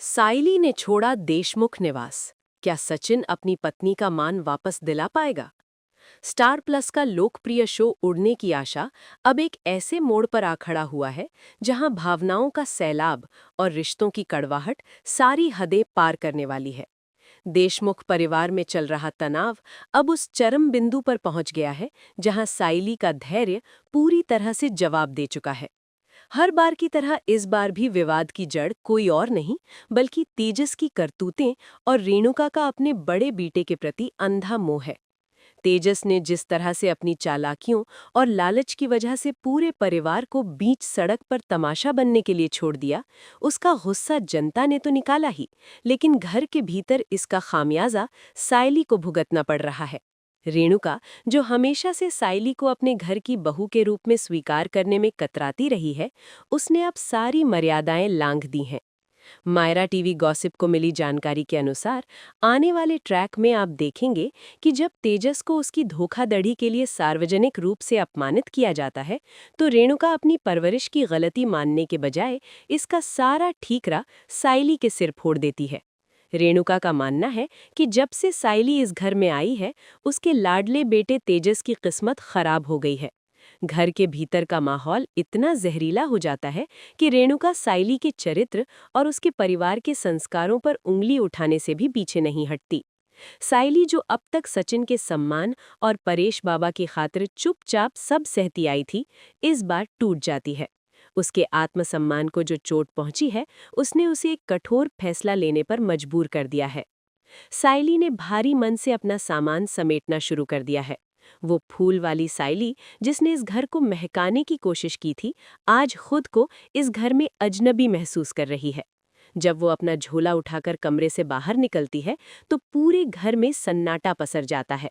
साइली ने छोड़ा देशमुख निवास। क्या सचिन अपनी पत्नी का मान वापस दिला पाएगा? स्टार प्लस का लोकप्रिय शो उड़ने की आशा अब एक ऐसे मोड़ पर आ खड़ा हुआ है जहां भावनाओं का सैलाब और रिश्तों की कड़वाहट सारी हदें पार करने वाली है। देशमुख परिवार में चल रहा तनाव अब उस चरम बिंदु पर पहुंच गया है जहां साइली का धैर्य पूरी तरह से जवाब दे चुका है। हर बार की तरह इस बार भी विवाद की जड़ कोई और नहीं बल्कि तेजस की करतूतें और रेणुका का अपने बड़े बेटे के प्रति अंधा मोह है। तेजस ने जिस तरह से अपनी चालाकियों और लालच की वजह से पूरे परिवार को बीच सड़क पर तमाशा बनने के लिए छोड़ दिया, उसका गुस्सा जनता ने तो निकाला ही, लेकिन घर के भीतर इसका खामियाजा साइली को भुगतना पड़ रहा है। रेणुका, जो हमेशा से साइली को अपने घर की बहू के रूप में स्वीकार करने में कतराती रही है, उसने अब सारी मर्यादाएं लांघ दी हैं। मायरा टीवी गॉसिप को मिली जानकारी के अनुसार आने वाले ट्रैक में आप देखेंगे कि जब तेजस को उसकी धोखाधड़ी के लिए सार्वजनिक रूप से अपमानित किया जाता है, तो रेणुका अपनी परवरिश की गलती मानने के बजाय इसका सारा ठीकरा साइली के सिर फोड़ देती है। रेणुका का मानना है कि जब से साइली इस घर में आई है, उसके लाडले बेटे तेजस की किस्मत खराब हो गई है। घर के भीतर का माहौल इतना जहरीला हो जाता है कि रेणुका साइली के चरित्र और उसके परिवार के संस्कारों पर उंगली उठाने से भी पीछे नहीं हटती। साइली, जो अब तक सचिन के सम्मान और परेश बाबा की खातिर चुपचाप सब सहती आई थी, इस बार टूट जाती है। उसके आत्मसम्मान को जो चोट पहुंची है, उसने उसे एक कठोर फैसला लेने पर मजबूर कर दिया है। साइली ने भारी मन से अपना सामान समेटना शुरू कर दिया है। वो फूल वाली साइली, जिसने इस घर को महकाने की कोशिश की थी, आज खुद को इस घर में अजनबी महसूस कर रही है। जब वो अपना झोला उठाकर कमरे से बाहर निकलती है, तो पूरे घर में सन्नाटा पसर जाता है।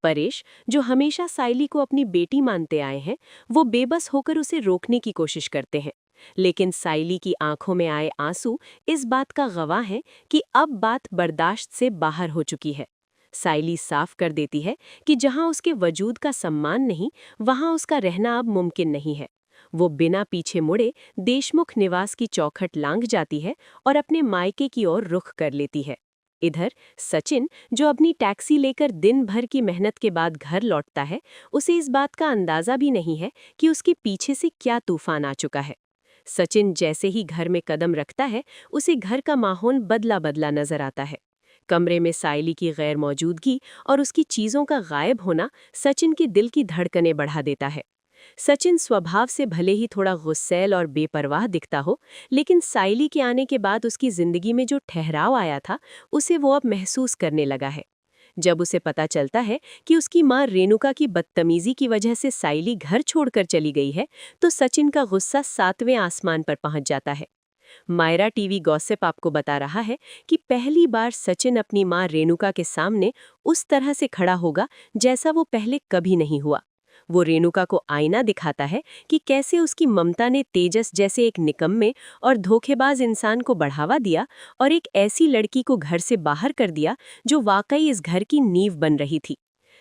परेश, जो हमेशा साइली को अपनी बेटी मानते आए हैं, वो बेबस होकर उसे रोकने की कोशिश करते हैं। लेकिन साइली की आंखों में आए आंसू इस बात का गवाह हैं कि अब बात बर्दाश्त से बाहर हो चुकी है। साइली साफ कर देती है कि जहां उसके वजूद का सम्मान नहीं, वहां उसका रहना अब मुमकिन नहीं है। वो बिना पीछे मुड़े देशमुख निवास की चौखट लांघ जाती है और अपने मायके की ओर रुख कर लेती है। इधर सचिन, जो अपनी टैक्सी लेकर दिन भर की मेहनत के बाद घर लौटता है, उसे इस बात का अंदाजा भी नहीं है कि उसके पीछे से क्या तूफान आ चुका है। सचिन जैसे ही घर में कदम रखता है, उसे घर का माहौल बदला बदला नजर आता है। कमरे में साइली की गैर मौजूदगी और उसकी चीजों का गायब होना सचिन के दिल की धड़कनें बढ़ा देता है। सचिन स्वभाव से भले ही थोड़ा गुस्सैल और बेपरवाह दिखता हो, लेकिन साइली के आने के बाद उसकी जिंदगी में जो ठहराव आया था, उसे वो अब महसूस करने लगा है। जब उसे पता चलता है कि उसकी मां रेणुका की बदतमीजी की वजह से साइली घर छोड़कर चली गई है, तो सचिन का गुस्सा 7वें आसमान पर पहुंच जाता है। मायरा टीवी गॉसिप आपको बता रहा है कि पहली बार सचिन अपनी मां रेणुका के सामने उस तरह से खड़ा होगा जैसा वो पहले कभी नहीं हुआ। वो रेणुका को आईना दिखाता है कि कैसे उसकी ममता ने तेजस जैसे एक निकम्मे और धोखेबाज इंसान को बढ़ावा दिया और एक ऐसी लड़की को घर से बाहर कर दिया जो वाकई इस घर की नींव बन रही थी।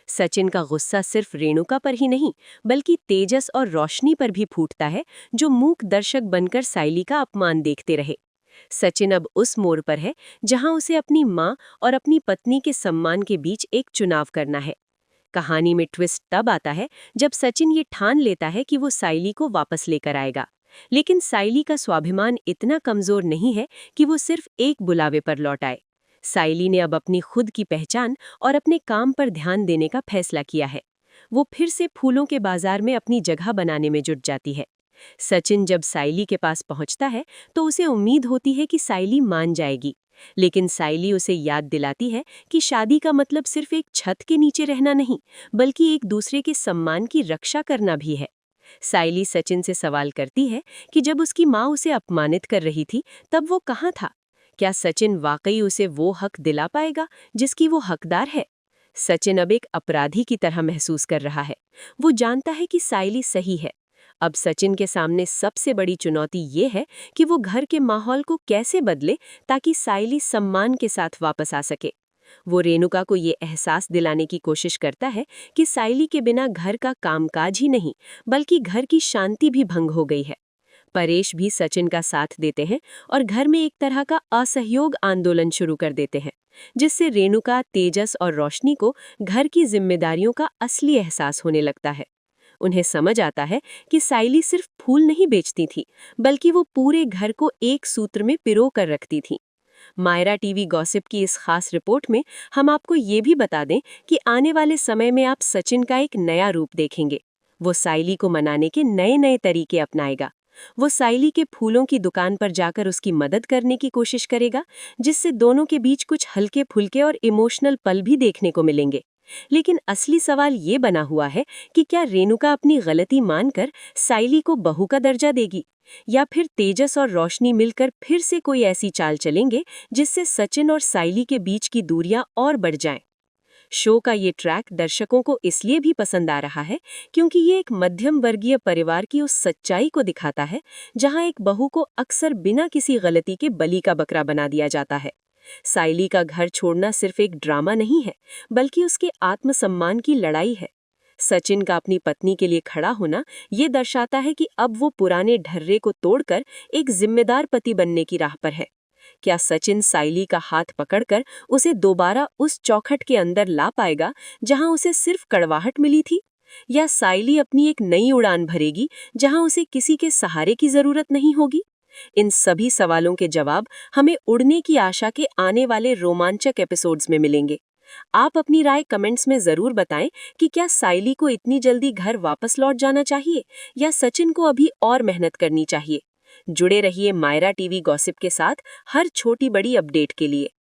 सचिन का गुस्सा सिर्फ रेणुका पर ही नहीं, बल्कि तेजस और रोशनी पर भी फूटता है, जो मूक दर्शक बनकर साइली का अपमान देखते रहे। सचिन अब उस मोड़ पर है जहां उसे अपनी मां और अपनी पत्नी के सम्मान के बीच एक चुनाव करना है। कहानी में ट्विस्ट तब आता है जब सचिन ये ठान लेता है कि वो साइली को वापस लेकर आएगा। लेकिन साइली का स्वाभिमान इतना कमजोर नहीं है कि वो सिर्फ एक बुलावे पर लौट आए। साइली ने अब अपनी खुद की पहचान और अपने काम पर ध्यान देने का फैसला किया है। वो फिर से फूलों के बाजार में अपनी जगह बनाने में जुट जाती है। सचिन जब साइली के पास पहुंचता है, तो उसे उम्मीद होती है कि साइली मान जाएगी। लेकिन साइली उसे याद दिलाती है कि शादी का मतलब सिर्फ एक छत के नीचे रहना नहीं, बल्कि एक दूसरे के सम्मान की रक्षा करना भी है। साइली सचिन से सवाल करती है कि जब उसकी माँ उसे अपमानित कर रही थी, तब वो कहाँ था? क्या सचिन वाकई उसे वो हक दिला पाएगा जिसकी वो हकदार है? सचिन अब एक अपराधी की तरह महसूस कर रहा है। वो जानता है कि साइली सही है। अब सचिन के सामने सबसे बड़ी चुनौती ये है कि वो घर के माहौल को कैसे बदले ताकि साइली सम्मान के साथ वापस आ सके। वो रेणुका को ये एहसास दिलाने की कोशिश करता है कि साइली के बिना घर का कामकाज ही नहीं, बल्कि घर की शांति भी भंग हो गई है। परेश भी सचिन का साथ देते हैं और घर में एक तरह का असहयोग आंदोलन शुरू कर देते हैं, जिससे रेणुका, तेजस और रोशनी को घर की जिम्मेदारियों का असली एहसास होने लगता है। उन्हें समझ आता है कि साइली सिर्फ फूल नहीं बेचती थी, बल्कि वो पूरे घर को एक सूत्र में पिरो कर रखती थी। मायरा टीवी गॉसिप की इस खास रिपोर्ट में हम आपको ये भी बता दें कि आने वाले समय में आप सचिन का एक नया रूप देखेंगे। वो साइली को मनाने के नए नए तरीके अपनाएगा। वो साइली के फूलों की दुकान पर जाकर उसकी मदद करने की कोशिश करेगा, जिससे दोनों के बीच कुछ हल्के फुल्के और इमोशनल पल भी देखने को मिलेंगे। लेकिन असली सवाल ये बना हुआ है कि क्या रेणुका अपनी गलती मानकर साइली को बहू का दर्जा देगी, या फिर तेजस और रोशनी मिलकर फिर से कोई ऐसी चाल चलेंगे जिससे सचिन और साइली के बीच की दूरियां और बढ़ जाएं। शो का ये ट्रैक दर्शकों को इसलिए भी पसंद आ रहा है क्योंकि ये एक मध्यम वर्गीय परिवार की उस सच्चाई को दिखाता है जहां एक बहू को अक्सर बिना किसी गलती के बलि का बकरा बना दिया जाता है। साइली का घर छोड़ना सिर्फ एक ड्रामा नहीं है, बल्कि उसके आत्मसम्मान की लड़ाई है। सचिन का अपनी पत्नी के लिए खड़ा होना ये दर्शाता है कि अब वो पुराने ढर्रे को तोड़कर एक जिम्मेदार पति बनने की राह पर है। क्या सचिन साइली का हाथ पकड़कर उसे दोबारा उस चौखट के अंदर ला पाएगा जहां उसे सिर्फ कड़वाहट मिली थी, या साइली अपनी एक नई उड़ान भरेगी जहां उसे किसी के सहारे की जरूरत नहीं होगी? इन सभी सवालों के जवाब हमें उड़ने की आशा के आने वाले रोमांचक एपिसोड्स में मिलेंगे। आप अपनी राय कमेंट्स में जरूर बताएं कि क्या साइली को इतनी जल्दी घर वापस लौट जाना चाहिए या सचिन को अभी और मेहनत करनी चाहिए। जुड़े रहिए मायरा टीवी गॉसिप के साथ हर छोटी बड़ी अपडेट के लिए।